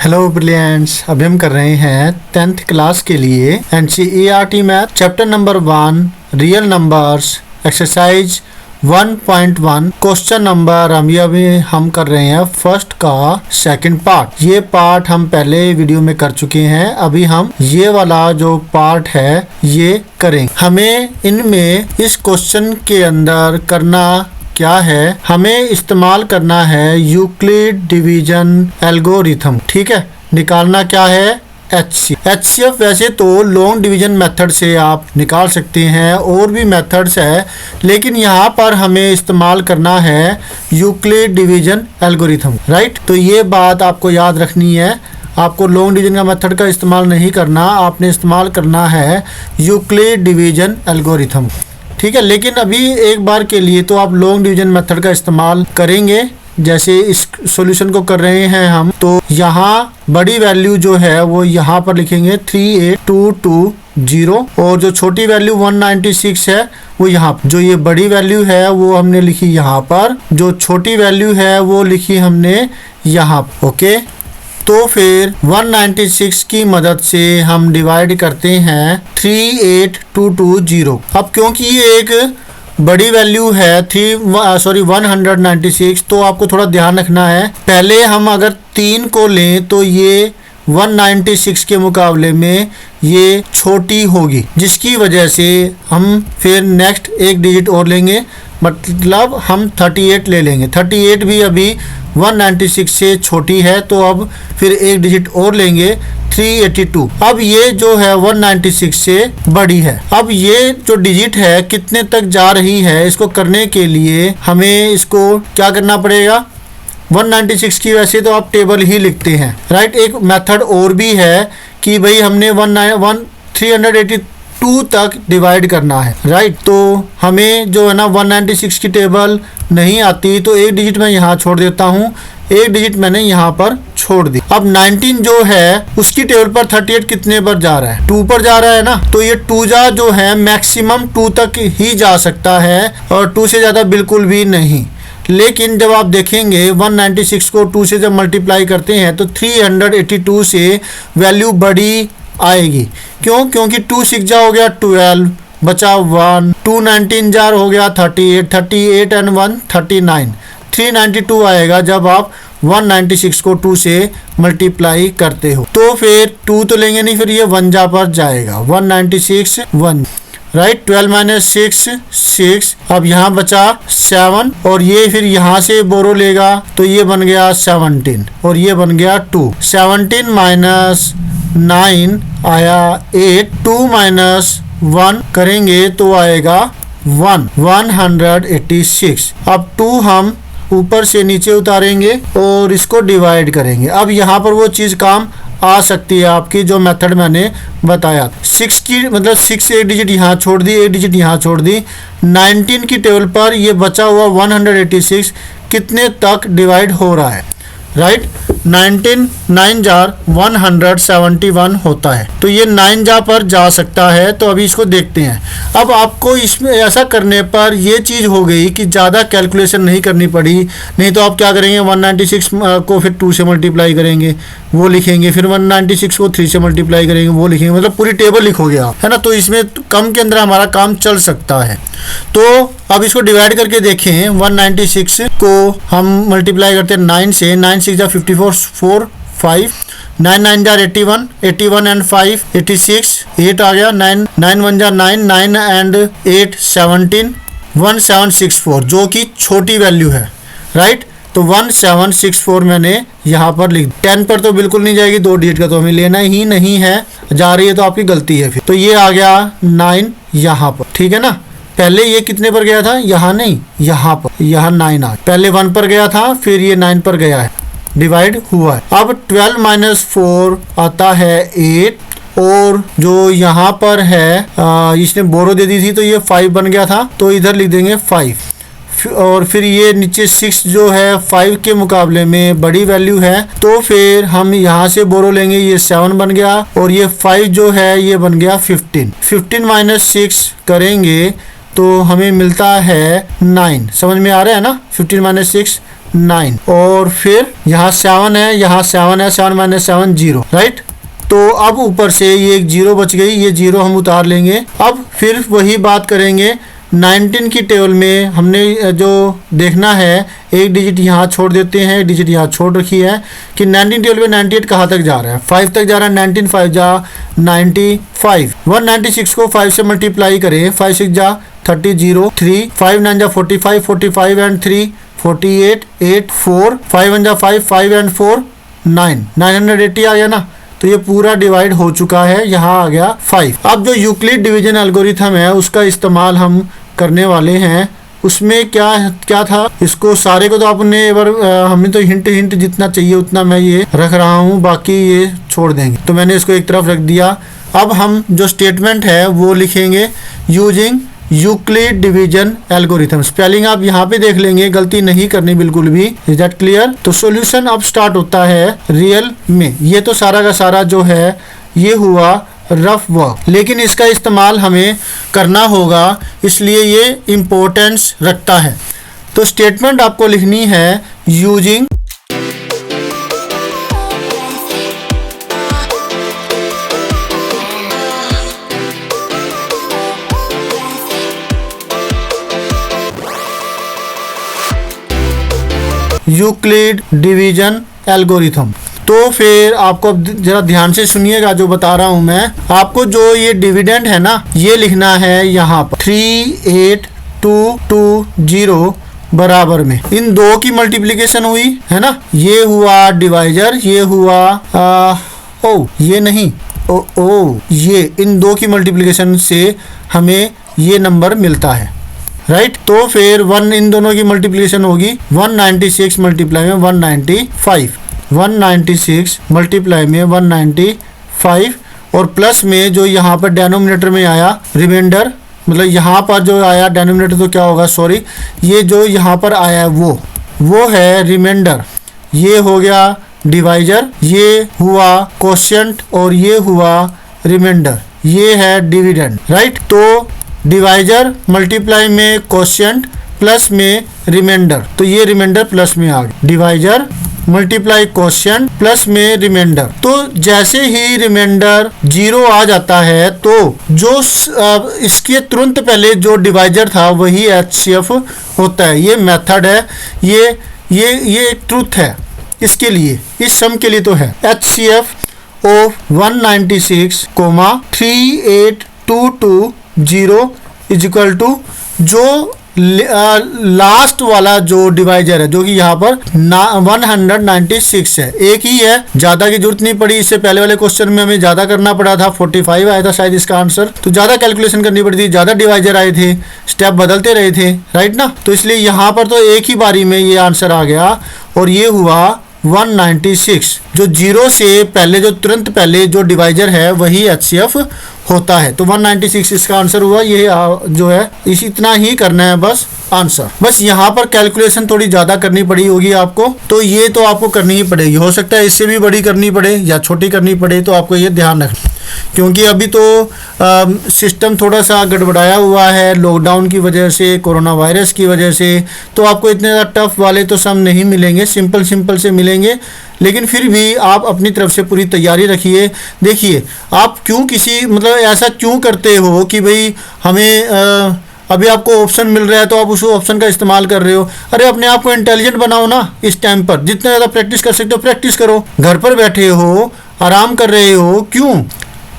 Hello brilliants, अभी हम कर रहे हैं 10th क्लास के लिए NCERT math chapter number 1 real numbers exercise 1.1 question number हम कर रहे हैं फर्स्ट का सेकंड पार्ट। ये पार्ट हम पहले वीडियो में कर चुके हैं, अभी हम ये वाला जो पार्ट है ये करेंगे। हमें इनमें इस क्वेश्चन के अंदर करना क्या है, हमें इस्तेमाल करना है यूक्लिड डिवीजन एल्गोरिथम। ठीक है, निकालना क्या है HCF। वैसे तो लॉन्ग डिवीजन मेथड से आप निकाल सकते हैं, और भी मेथड्स है, लेकिन यहाँ पर हमें इस्तेमाल करना है यूक्लिड डिवीजन एल्गोरिथम। राइट, तो ये बात आपको याद रखनी है। आपको लॉन्ग डिवीजन का मेथड का इस्तेमाल नहीं करना, आपने इस्तेमाल करना है यूक्लिड डिवीजन एल्गोरिथम। ठीक है, लेकिन अभी एक बार के लिए तो आप लॉन्ग डिवीजन मेथड का इस्तेमाल करेंगे। जैसे इस सॉल्यूशन को कर रहे हैं हम, तो यहाँ बड़ी वैल्यू जो है वो यहाँ पर लिखेंगे 38220, और जो छोटी वैल्यू 196 है वो यहाँ। जो ये बड़ी वैल्यू है वो हमने लिखी यहाँ पर, जो छोटी वैल्यू है वो लिखी हमने यहाँ। ओके, तो फिर 196 की मदद से हम डिवाइड करते हैं 38220। अब क्योंकि ये एक बड़ी वैल्यू है 196, तो आपको थोड़ा ध्यान रखना है। पहले हम अगर 3 को लें तो ये 196 के मुकाबले में ये छोटी होगी, जिसकी वजह से हम फिर नेक्स्ट एक डिजिट और लेंगे, मतलब हम 38 ले लेंगे। 38 भी अभी 196 से छोटी है, तो अब फिर एक डिजिट और लेंगे 382। अब ये जो है 196 से बड़ी है। अब ये जो डिजिट है कितने तक जा रही है, इसको करने के लिए हमें इसको क्या करना पड़ेगा। 196 की वैसे तो आप टेबल ही लिखते हैं। राइट, एक मेथड और भी है कि भाई हमने 382 तक डिवाइड करना है। राइट, तो हमें जो है ना 196 की टेबल नहीं आती, तो एक डिजिट मैं यहाँ छोड़ देता हूँ, एक डिजिट मैंने यहाँ पर छोड़ दी। अब 19 जो है उसकी टेबल पर 38 कितने पर जा रहा है, 2 पर जा रहा है ना, तो ये 2 जा जो है मैक्सिमम 2 तक ही जा सकता है, और 2 से ज़्यादा बिल्कुल भी नहीं। लेकिन जब आप देखेंगे 196 को 2 से जब मल्टीप्लाई करते हैं तो 382 से वैल्यू बड़ी आएगी। क्यों? क्योंकि 2 6 जा हो गया 12, बचा 1, 2 19 जार हो गया 38, 38 एंड 1 39, 392 आएगा जब आप 196 को 2 से मल्टीप्लाई करते हो। तो फिर 2 तो लेंगे नहीं, फिर ये 1 जा पर जाएगा, 196 1। Right, 12 minus 6 6। अब यहाँ बचा 7, और ये फिर यहाँ से बोरो लेगा तो ये बन गया 17, और ये बन गया 2। 17 माइनस 9 आया 8, 2 माइनस 1 करेंगे तो आएगा 186। अब 2 हम ऊपर से नीचे उतारेंगे और इसको डिवाइड करेंगे। अब यहाँ पर वो चीज़ काम आ सकती है आपकी जो मेथड मैंने बताया। 6 की मतलब 6 एक डिजिट यहाँ छोड़ दी, एक डिजिट यहाँ छोड़ दी। 19 की टेबल पर ये बचा हुआ 186 कितने तक डिवाइड हो रहा है। राइट, 19 9 जार 171 होता है, तो ये 9 जा पर जा सकता है। तो अभी इसको देखते हैं। अब आपको इसमें ऐसा करने पर ये चीज़ हो गई कि ज़्यादा कैलकुलेशन नहीं करनी पड़ी। नहीं तो आप क्या करेंगे, 196 को फिर 2 से मल्टीप्लाई करेंगे, वो लिखेंगे, फिर 196 को 3 से मल्टीप्लाई करेंगे, वो लिखेंगे, मतलब पूरी टेबल लिखोगे आप, है ना। तो इसमें कम के अंदर हमारा काम चल सकता है। तो अब इसको डिवाइड करके देखें, 196 को हम मल्टीप्लाई करते हैं 9 से, 9 6 जा 54 4 5, 9 9 जा 81, 81 एंड 5 86, 8 आ गया, 9 9 1 जा 9, 9 एंड 8 17, 1764 जो कि छोटी वैल्यू है। राइट, तो 1764 मैंने यहाँ पर लिख। 10 पर तो बिल्कुल नहीं जाएगी, 2 डिजिट का तो हमें लेना ही नहीं है, जा रही है तो आपकी गलती है फिर। तो ये आ गया 9 यहाँ पर, ठीक है ना। पहले ये कितने पर गया था, यहाँ नहीं, यहाँ पर, यहाँ 9 आ, पहले 1 पर गया था, फिर ये 9 पर गया है, डिवाइड हुआ है। अब 12 माइनस 4 आता है 8, और जो यहाँ पर है इसने बोरो दे दी थी तो ये 5 बन गया था, तो इधर लिख देंगे 5। और फिर ये नीचे 6 जो है 5 के मुकाबले में बड़ी वैल्यू है, तो फिर हम यहाँ से बोरो लेंगे, ये 7 बन गया, और ये 5 जो है ये बन गया 15। 15 माइनस 6 करेंगे तो हमें मिलता है 9। समझ में आ रहा है ना, 15 माइनस 6 9 और फिर यहाँ 7 है, यहाँ 7 है, 7 माइनस 7 0, राइट। तो अब ऊपर से ये एक 0 बच गई, ये 0 हम उतार लेंगे। अब फिर वही बात करेंगे 19 की टेबल में हमने जो देखना है, एक डिजिट यहाँ छोड़ देते हैं, एक डिजिट यहाँ छोड़ रखी है कि 19 टेबल में 98 कहाँ तक जा रहा है, 5 तक जा रहा है। 19 5 जा 95, 196 को 5 से मल्टीप्लाई करें, 5 6 जा 30 0 3, 5 9 जा 45, 45 एंड 3 48, 8 4, 5 1 जा 5, 5 एंड 4 9, 980 आ गया ना। तो ये पूरा डिवाइड हो चुका है, यहाँ आ गया 5। अब जो यूक्लिड डिवीजन एल्गोरिथम है उसका इस्तेमाल हम करने वाले हैं। उसमें क्या था, इसको सारे को तो आपने एक बार हमें तो हिंट जितना चाहिए उतना मैं ये रख रहा हूँ, बाकी ये छोड़ देंगे। तो मैंने इसको एक तरफ रख दिया। अब हम जो स्टेटमेंट है वो लिखेंगे using Euclid division algorithm. Spelling आप यहाँ पे देख लेंगे, गलती नहीं करनी बिल्कुल भी। Is that clear? तो सॉल्यूशन अब स्टार्ट होता है रियल में। ये तो सारा का सारा जो है ये हुआ रफ वर्क, लेकिन इसका इस्तेमाल हमें करना होगा, इसलिए ये इम्पोर्टेंस रखता है। तो स्टेटमेंट आपको लिखनी है यूजिंग यूक्लिड डिवीजन एल्गोरिथम। तो फिर आपको अब जरा ध्यान से सुनिएगा जो बता रहा हूं मैं आपको। जो ये डिविडेंड है ना, ये लिखना है यहाँ पर 38220 बराबर में इन दो की मल्टीप्लिकेशन हुई है ना, ये हुआ डिवाइजर, ये हुआ ये नहीं ये इन दो की मल्टीप्लिकेशन से हमें ये नंबर मिलता है, राइट। तो फिर 1 इन दोनों की मल्टीप्लिकेशन होगी 196 मल्टीप्लाई में 195, 196 मल्टीप्लाई में 195 और प्लस में जो यहाँ पर डेनोमिनेटर में आया रिमाइंडर, मतलब यहाँ पर जो आया डेनोमिनेटर तो क्या होगा, सॉरी, ये जो यहाँ पर आया वो है रिमाइंडर, ये हो गया डिवाइजर, ये हुआ कोशेंट और ये हुआ रिमाइंडर, ये है डिविडेंड, राइट। तो डिवाइजर मल्टीप्लाई में कोशेंट प्लस में रिमाइंडर, तो ये रिमाइंडर प्लस में आ गया, डिवाइजर मल्टीप्लाई कोशेंट प्लस में रिमाइंडर। तो जैसे ही रिमाइंडर 0 आ जाता है तो जो इसके तुरंत पहले जो डिवाइजर था वही HCF होता है। ये मेथड है, ये एक ट्रुथ है इसके लिए, इस सम के लिए तो है। HCF of 196, 38220 is equal to जो लास्ट वाला जो डिवाइजर है जो कि यहाँ पर 196 है, एक ही है, ज्यादा की जरूरत नहीं पड़ी। इससे पहले वाले क्वेश्चन में हमें ज्यादा करना पड़ा था, 45 आया था शायद इसका आंसर, तो ज्यादा कैलकुलेशन करनी पड़ी थी, ज्यादा डिवाइजर आए थे, स्टेप बदलते रहे थे, राइट ना। तो इसलिए यहाँ पर तो एक ही बारी में ये आंसर आ गया और ये हुआ 196। जो 0 से पहले जो तुरंत पहले जो डिवाइजर है वही HCF होता है। तो 196 इसका आंसर हुआ। ये जो है इसी इतना ही करना है बस आंसर। बस यहाँ पर कैलकुलेशन थोड़ी ज़्यादा करनी पड़ी होगी आपको, तो ये तो आपको करनी ही पड़ेगी। हो सकता है इससे भी बड़ी करनी पड़े या छोटी करनी पड़े, तो आपको ये ध्यान रखना, क्योंकि अभी तो सिस्टम थोड़ा सा गड़बड़ाया हुआ है लॉकडाउन की वजह से, कोरोना वायरस की वजह से। तो आपको इतने ज़्यादा टफ वाले तो सम नहीं मिलेंगे, सिंपल से मिलेंगे, लेकिन फिर भी आप अपनी तरफ से पूरी तैयारी रखिए। देखिए आप क्यों ऐसा क्यों करते हो कि भाई हमें अभी आपको ऑप्शन मिल रहा है तो आप उस ऑप्शन का इस्तेमाल कर रहे हो। अरे अपने आप को इंटेलिजेंट बनाओ ना इस टाइम पर, जितना ज़्यादा प्रैक्टिस कर सकते हो प्रैक्टिस करो। घर पर बैठे हो, आराम कर रहे हो, क्यों?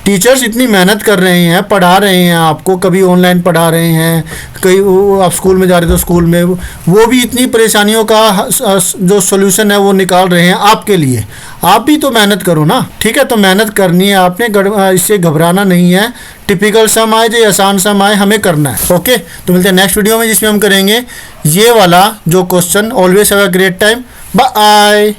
टीचर्स इतनी मेहनत कर रहे हैं, पढ़ा रहे हैं आपको, कभी ऑनलाइन पढ़ा रहे हैं, कई आप स्कूल में जा रहे हो तो स्कूल में वो भी इतनी परेशानियों का जो सॉल्यूशन है वो निकाल रहे हैं आपके लिए। आप भी तो मेहनत करो ना, ठीक है। तो मेहनत करनी है आपने, इससे घबराना नहीं है। टिपिकल सम आए जो आसान सम आए, हमें करना है। ओके, तो मिलते हैं नेक्स्ट वीडियो में जिसमें हम करेंगे ये वाला जो question. Always have a great time, bye.